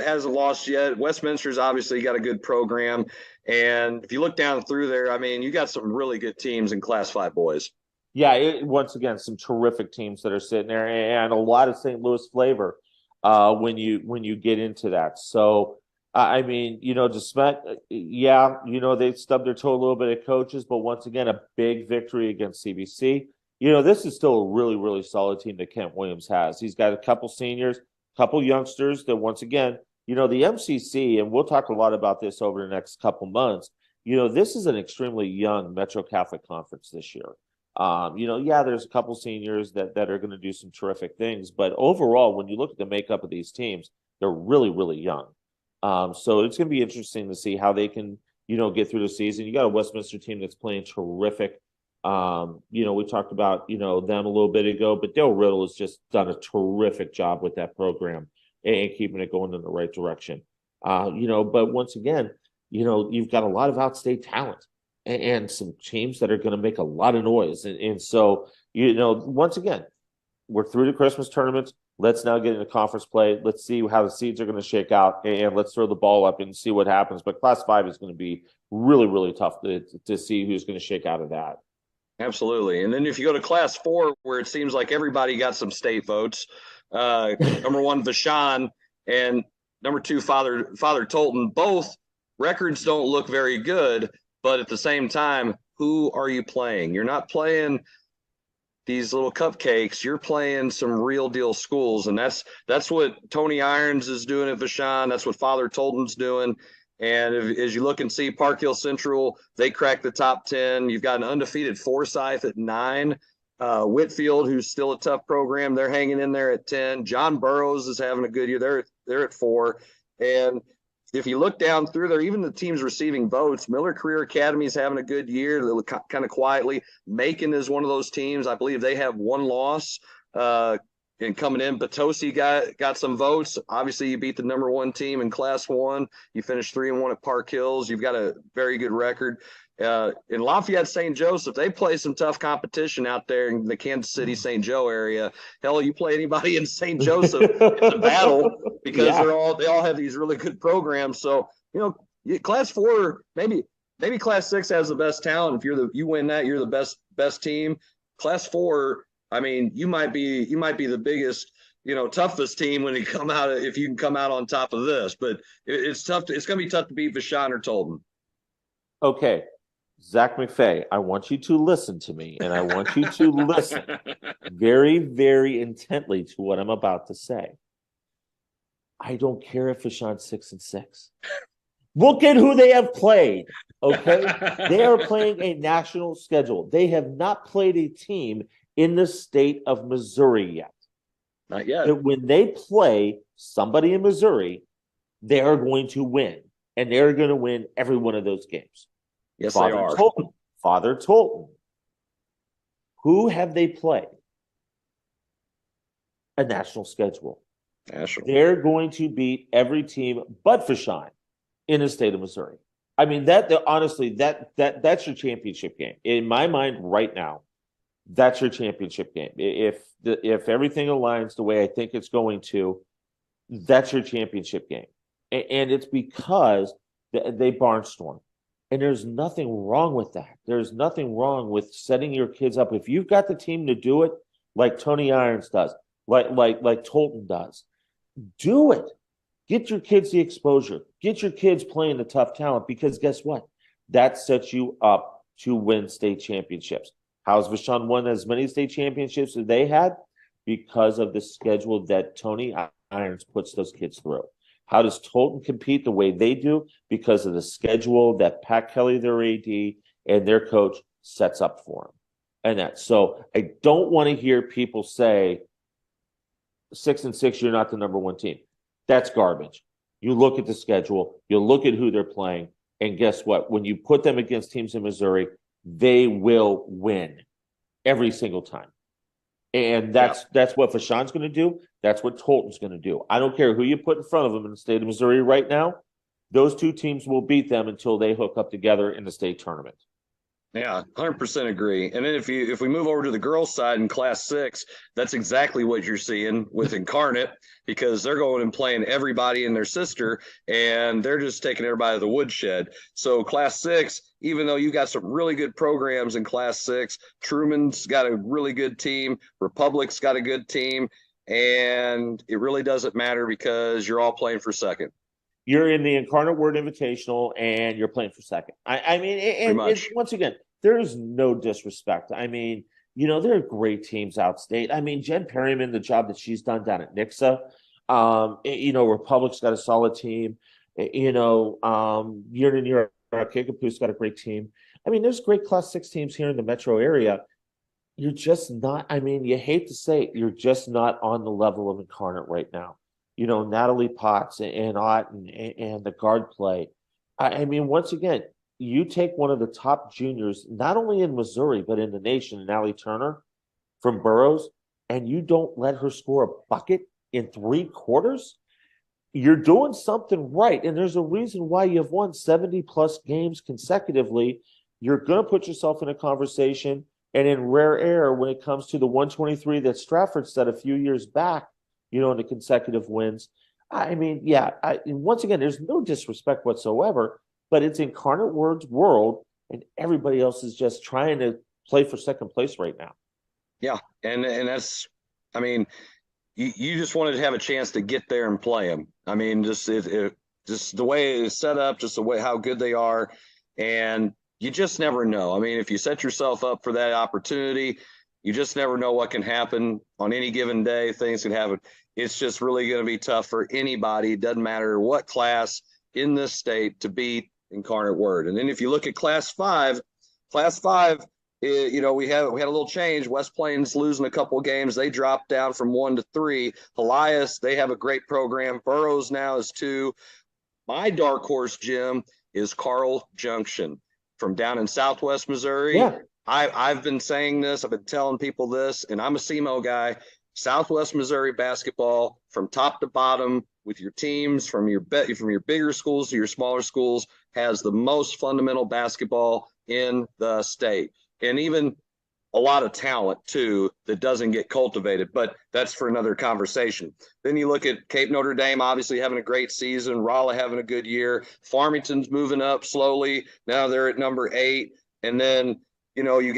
[SPEAKER 1] hasn't lost yet. Westminster's obviously got a good program, and if you look down through there, I mean, you got some really good teams in Class 5 boys.
[SPEAKER 2] Yeah, once again, some terrific teams that are sitting there, and a lot of St. Louis flavor when you get into that. So, I mean, DeSmet, they stubbed their toe a little bit at Coaches, but once again, a big victory against CBC. This is still a really, really solid team that Kent Williams has. He's got a couple seniors, couple youngsters that, once again, the MCC, and we'll talk a lot about this over the next couple months. This is an extremely young Metro Catholic Conference this year. There's a couple seniors that are going to do some terrific things, but overall, when you look at the makeup of these teams, they're really, really young. So it's going to be interesting to see how they can, get through the season. You got a Westminster team that's playing terrific. We talked about, them a little bit ago, but Dale Riddle has just done a terrific job with that program and keeping it going in the right direction. But once again, you've got a lot of outstate talent and some teams that are going to make a lot of noise. And so, once again, we're through the Christmas tournament. Let's now get into conference play. Let's see how the seeds are going to shake out, and let's throw the ball up and see what happens. But Class 5 is going to be really, really tough to see who's going to shake out of that.
[SPEAKER 1] Absolutely. And then if you go to Class 4, where it seems like everybody got some state votes, number 1, Vashon, and number 2, Father Tolton, both records don't look very good, but at the same time, who are you playing? You're not playing these little cupcakes. You're playing some real deal schools, and that's what Tony Irons is doing at Vashon. That's what Father Tolton's doing. And as you look and see, Park Hill Central, they cracked the top 10. You've got an undefeated Forsyth at 9. Whitfield, who's still a tough program, they're hanging in there at 10. John Burroughs is having a good year. They're at 4. And if you look down through there, even the teams receiving votes, Miller Career Academy is having a good year. They look kind of quietly. Macon is one of those teams. I believe they have 1 loss. And coming in, Potosi got some votes. Obviously, you beat the number 1 team in Class 1. You finished 3-1 at Park Hills. You've got a very good record. In Lafayette, St. Joseph, they play some tough competition out there in the Kansas City, St. Joe area. Hell, you play anybody in St. Joseph, it's a battle because they all have these really good programs. So, Class 4, maybe Class 6 has the best talent. If you win that, you're the best team. Class 4, I mean, you might be the biggest, toughest team when you come out, if you can come out on top of this. But it's tough. It's going to be tough to beat Vashon or Tolton.
[SPEAKER 2] Okay, Zach McFay, I want you to listen to me, and I want you to listen very, very intently to what I'm about to say. I don't care if Vashon's 6-6. Look at who they have played. Okay, they are playing a national schedule. They have not played a team in the state of Missouri yet.
[SPEAKER 1] Not yet.
[SPEAKER 2] But when they play somebody in Missouri, they are going to win, and they're going to win every one of those games.
[SPEAKER 1] Yes, they are.
[SPEAKER 2] Father Tolton. Who have they played? A national schedule. They're going to beat every team but Vashon in the state of Missouri. I mean, honestly, that's your championship game. In my mind right now, that's your championship game. If everything aligns the way I think it's going to, that's your championship game. And it's because they barnstorm. And there's nothing wrong with that. There's nothing wrong with setting your kids up. If you've got the team to do it, like Tony Irons does, like Tolton does, do it. Get your kids the exposure. Get your kids playing the tough talent, because guess what? That sets you up to win state championships. How's Vashon won as many state championships as they had? Because of the schedule that Tony Irons puts those kids through. How does Tolton compete the way they do? Because of the schedule that Pat Kelly, their AD, and their coach sets up for them. And that, so I don't want to hear people say 6-6, you're not the number one team. That's garbage. You look at the schedule, you look at who they're playing, and guess what? When you put them against teams in Missouri, they will win every single time. And that's what Fashawn's going to do. That's what Tolton's going to do. I don't care who you put in front of them in the state of Missouri right now. Those two teams will beat them until they hook up together in the state tournament.
[SPEAKER 1] Yeah, 100% agree. And then if we move over to the girls' side in Class 6, that's exactly what you're seeing with Incarnate, because they're going and playing everybody and their sister, and they're just taking everybody to the woodshed. So Class 6, even though you got some really good programs in Class 6, Truman's got a really good team, Republic's got a good team, and it really doesn't matter because you're all playing for second.
[SPEAKER 2] You're in the Incarnate Word Invitational, and you're playing for second. I mean, and once again, there is no disrespect. I mean, there are great teams outstate. I mean, Jen Perryman, the job that she's done down at Nixa, Republic's got a solid team. Year in year out, Kickapoo's got a great team. I mean, there's great Class 6 teams here in the metro area. You're just not, I mean, you hate to say it, you're just not on the level of Incarnate right now. Natalie Potts and Ott and the guard play. I mean, once again, you take one of the top juniors, not only in Missouri, but in the nation, Allie Turner from Burroughs, and you don't let her score a bucket in 3 quarters, you're doing something right. And there's a reason why you've won 70-plus games consecutively. You're going to put yourself in a conversation, and in rare air, when it comes to the 123 that Stratford set a few years back, in the consecutive wins. I mean, once again, there's no disrespect whatsoever, but it's Incarnate Word's world, and everybody else is just trying to play for second place right now.
[SPEAKER 1] Yeah, and that's, I mean, you just wanted to have a chance to get there and play them. I mean, just the way it's set up, just the way how good they are, and you just never know. I mean, if you set yourself up for that opportunity, you just never know what can happen on any given day. Things can happen. It's just really going to be tough for anybody. It doesn't matter what class in this state to beat Incarnate Word. And then if you look at Class 5, we had a little change. West Plains losing a couple of games. They dropped down from 1 to 3. Elias, they have a great program. Burroughs now is 2. My dark horse, Jim, is Carl Junction from down in Southwest Missouri.
[SPEAKER 2] Yeah.
[SPEAKER 1] I've been saying this. I've been telling people this, and I'm a SEMO guy. Southwest Missouri basketball from top to bottom with your teams from your bigger schools to your smaller schools has the most fundamental basketball in the state, and even a lot of talent too that doesn't get cultivated, but that's for another conversation. Then you look at Cape Notre Dame, obviously having a great season, Rolla having a good year, Farmington's moving up slowly. Now they're at number 8, and then you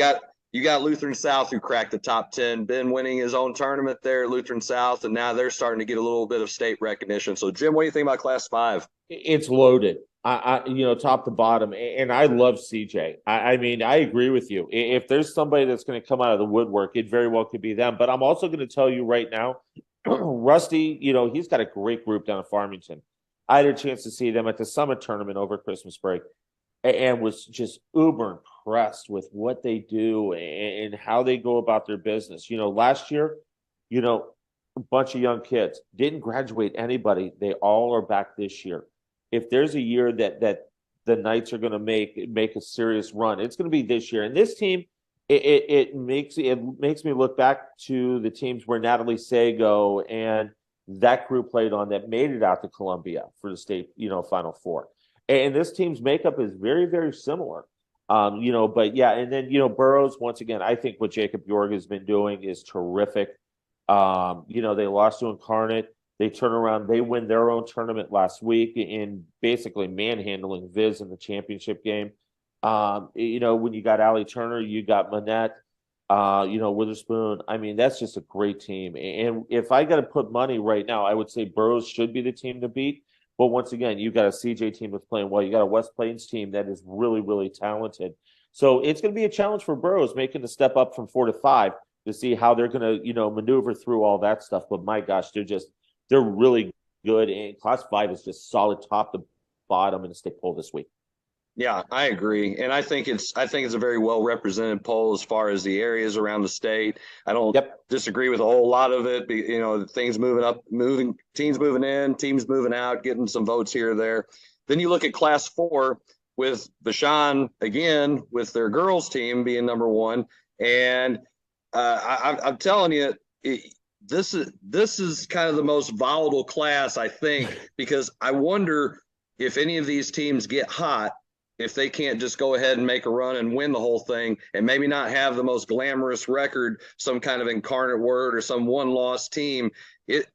[SPEAKER 1] got Lutheran South who cracked the top 10, been winning his own tournament there at Lutheran South, and now they're starting to get a little bit of state recognition. So, Jim, what do you think about Class 5?
[SPEAKER 2] It's loaded, top to bottom, and I love CJ. I mean, I agree with you. If there's somebody that's going to come out of the woodwork, it very well could be them. But I'm also going to tell you right now, Rusty, he's got a great group down at Farmington. I had a chance to see them at the Summit Tournament over Christmas break, and was just uber impressed with what they do and how they go about their business. Last year, a bunch of young kids didn't graduate anybody. They all are back this year. If there's a year that the Knights are going to make a serious run, it's going to be this year. And this team, it makes me look back to the teams where Natalie Sago and that group played on that made it out to Columbia for the state, Final Four. And this team's makeup is very, very similar. But yeah, and then, Burroughs, once again, I think what Jacob Yorg has been doing is terrific. They lost to Incarnate. They turn around, they win their own tournament last week in basically manhandling Viz in the championship game. When you got Allie Turner, you got Manette, Witherspoon. I mean, that's just a great team. And if I got to put money right now, I would say Burroughs should be the team to beat. But once again, you got a CJ team that's playing well. You got a West Plains team that is really, really talented. So it's going to be a challenge for Burroughs making the step up from 4 to 5 to see how they're going to, maneuver through all that stuff. But my gosh, they're really good. And Class 5 is just solid top to bottom in the state poll this week.
[SPEAKER 1] Yeah, I agree, and I think it's a very well represented poll as far as the areas around the state. I don't
[SPEAKER 2] Yep.
[SPEAKER 1] disagree with a whole lot of it. You know, things moving up, moving teams moving in, teams moving out, getting some votes here or there. Then you look at Class 4 with Vashon again with their girls team being number one, and I'm telling you, this is kind of the most volatile class I think because I wonder if any of these teams get hot if they can't just go ahead and make a run and win the whole thing and maybe not have the most glamorous record, some kind of incarnate word or some one-loss team.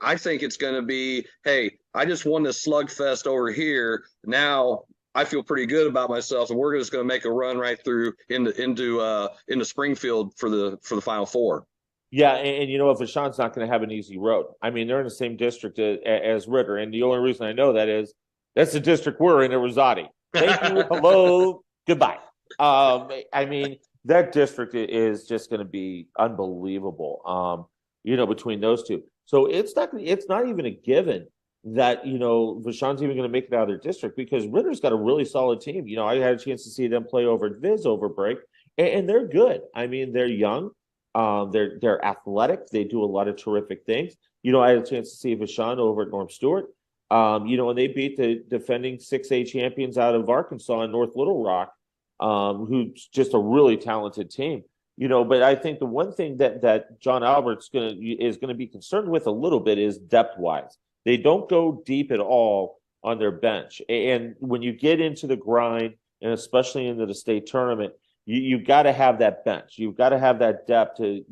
[SPEAKER 1] I think it's going to be, hey, I just won this slugfest over here. Now I feel pretty good about myself, and we're just going to make a run right through into Springfield for the Final Four.
[SPEAKER 2] Yeah, and you know what? Vashon's not going to have an easy road. I mean, they're in the same district as Ritter, and the only reason I know that is that's the district we're in at Rosati. Thank you, hello, goodbye. I mean, that district is just going to be unbelievable. You know, between those two, so it's not even a given that Vashon's even going to make it out of their district because Ritter's got a really solid team. You know, I had a chance to see them play over at Viz over break, and they're good. I mean, they're young. They're athletic. They do a lot of terrific things. You know, I had a chance to see Vashon over at Norm Stewart. And they beat the defending 6A champions out of Arkansas in North Little Rock, who's just a really talented team. You know, but I think the one thing that John Albert's is gonna be concerned with a little bit is depth wise. They don't go deep at all on their bench, and when you get into the grind, and especially into the state tournament, you've got to have that bench. You've got to have that depth to,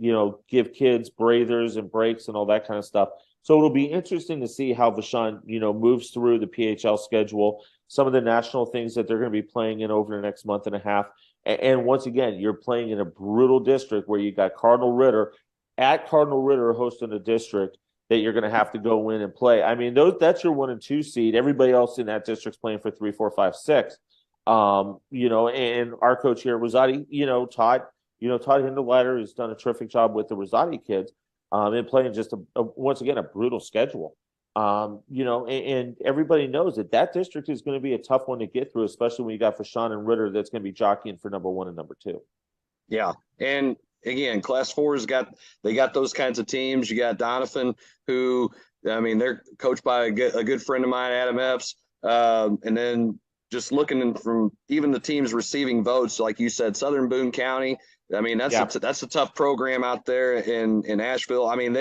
[SPEAKER 2] give kids breathers and breaks and all that kind of stuff. So it'll be interesting to see how Vashon, moves through the PHL schedule, some of the national things that they're going to be playing in over the next month and a half. And once again, you're playing in a brutal district where you got Cardinal Ritter hosting a district that you're going to have to go in and play. I mean, that's your 1 and 2 seed. Everybody else in that district's playing for 3, 4, 5, 6. And our coach here, Rosati, Todd Hinderleiter has done a terrific job with the Rosati kids, and playing just once again, a brutal schedule. And everybody knows that district is going to be a tough one to get through, especially when you got Vashon and Ritter that's going to be jockeying for number 1 and number 2.
[SPEAKER 1] Yeah. And again, Class 4's got those kinds of teams. You got Donovan, who, I mean, they're coached by a good friend of mine, Adam Epps. And then just looking from even the teams receiving votes, like you said, Southern Boone County. I mean, that's a tough program out there in Asheville. I mean,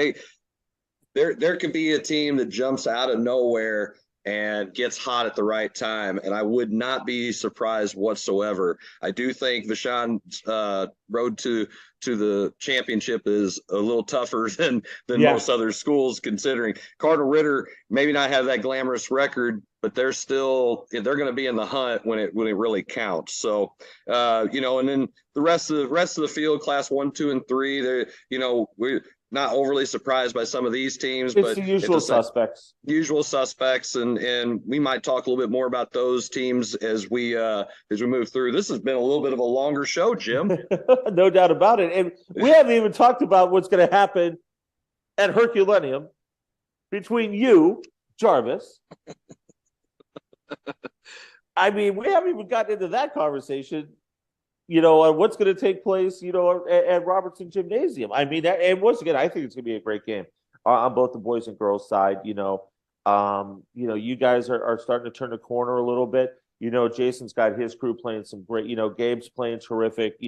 [SPEAKER 1] there could be a team that jumps out of nowhere and gets hot at the right time, and I would not be surprised whatsoever. I do think Vashon's road to the championship is a little tougher than most other schools, considering Cardinal Ritter maybe not have that glamorous record, but they're going to be in the hunt when it really counts. So, and then the rest of the field, Class 1, 2, and 3, we're not overly surprised by some of these teams,
[SPEAKER 2] it's
[SPEAKER 1] but
[SPEAKER 2] the usual suspects.
[SPEAKER 1] Usual suspects, and we might talk a little bit more about those teams as we move through. This has been a little bit of a longer show, Jim.
[SPEAKER 2] No doubt about it. And we haven't even talked about what's going to happen at Herculaneum between you, Jarvis. I mean, we haven't even gotten into that conversation, on what's going to take place, at Robertson Gymnasium. I mean, and once again, I think it's going to be a great game on both the boys and girls side. You guys are starting to turn the corner a little bit. Jason's got his crew playing some great, Gabe's playing terrific.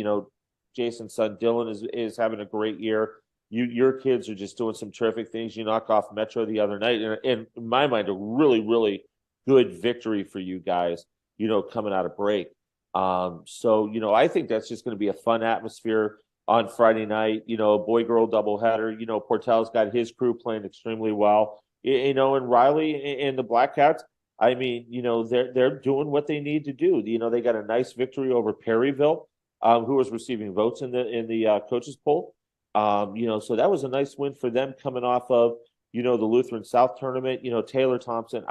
[SPEAKER 2] Jason's son Dylan is having a great year. Your kids are just doing some terrific things. You knocked off Metro the other night, and in my mind, a really, really good victory for you guys, coming out of break. So, I think that's just going to be a fun atmosphere on Friday night, boy-girl doubleheader. Portel's got his crew playing extremely well, and Riley and the Black Cats, I mean, they're doing what they need to do. They got a nice victory over Perryville, who was receiving votes in the coaches poll. So that was a nice win for them coming off of, the Lutheran South Tournament. Taylor Thompson,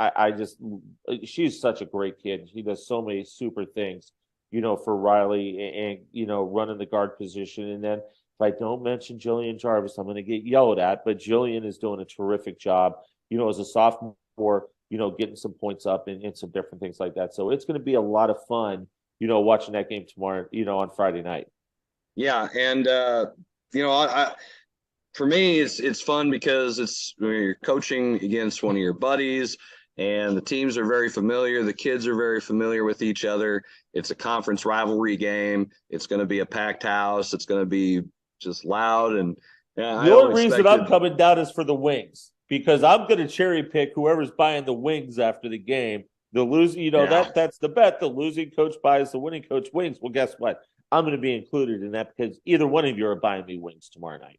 [SPEAKER 2] she's such a great kid. She does so many super things, for Riley and, running the guard position. And then if I don't mention Jillian Jarvis, I'm going to get yelled at, but Jillian is doing a terrific job, as a sophomore, getting some points up and some different things like that. So it's going to be a lot of fun, watching that game tomorrow, on Friday night.
[SPEAKER 1] Yeah. And, for me, it's fun because it's when you're coaching against one of your buddies and the teams are very familiar. The kids are very familiar with each other. It's a conference rivalry game. It's going to be a packed house. It's going to be just loud. And
[SPEAKER 2] the only reason I'm coming down is for the wings, because I'm going to cherry pick whoever's buying the wings after the game. The losing, that's the bet. The losing coach buys the winning coach wings. Well, guess what? I'm going to be included in that because either one of you are buying me wings tomorrow night.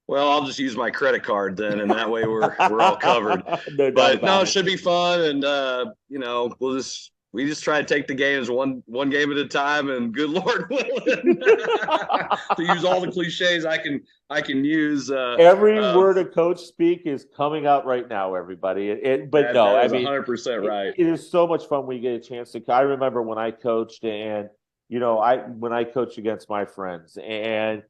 [SPEAKER 1] Well, I'll just use my credit card then, and that way we're all covered. It should be fun, and we just try to take the games one game at a time, and good Lord willing, to use all the cliches I can use.
[SPEAKER 2] Every word a coach speak is coming out right now, everybody. That is
[SPEAKER 1] 100% right.
[SPEAKER 2] It is so much fun when you get a chance to. I remember when I coached, and when I coached against my friends, and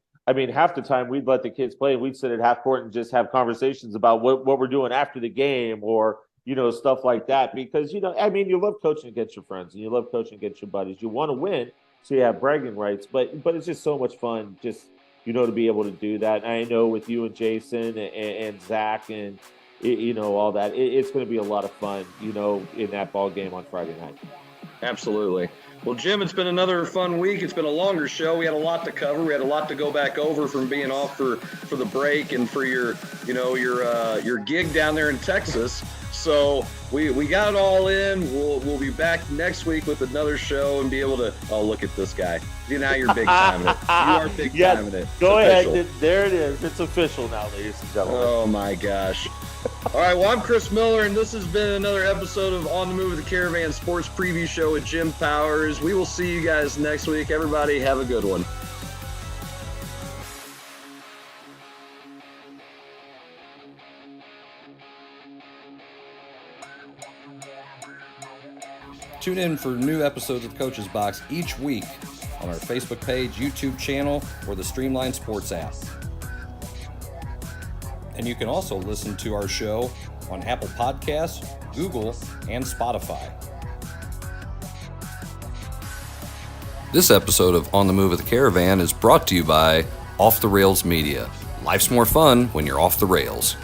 [SPEAKER 2] half the time we'd let the kids play and we'd sit at half court and just have conversations about what we're doing after the game or, stuff like that. Because, you love coaching against your friends and you love coaching against your buddies. You want to win, so you have bragging rights. But it's just so much fun just, to be able to do that. And I know with you and Jason and Zach and, all that, it's going to be a lot of fun, in that ball game on Friday night.
[SPEAKER 1] Absolutely. Well, Jim, it's been another fun week. It's been a longer show. We had a lot to cover. We had a lot to go back over from being off for the break and for your gig down there in Texas. So we got it all in. We'll be back next week with another show and be able to. Oh, look at this guy! Now you're big time in it. You are big time in it.
[SPEAKER 2] Go ahead. There it is. It's official now, ladies and gentlemen.
[SPEAKER 1] Oh my gosh! All right. Well, I'm Chris Miller, and this has been another episode of On the Move with the Caravan Sports Preview Show with Jim Powers. We will see you guys next week. Everybody, have a good one.
[SPEAKER 3] Tune in for new episodes of Coach's Box each week on our Facebook page, YouTube channel, or the Streamline Sports app. And you can also listen to our show on Apple Podcasts, Google, and Spotify. This episode of On the Move with the Caravan is brought to you by Off the Rails Media. Life's more fun when you're off the rails.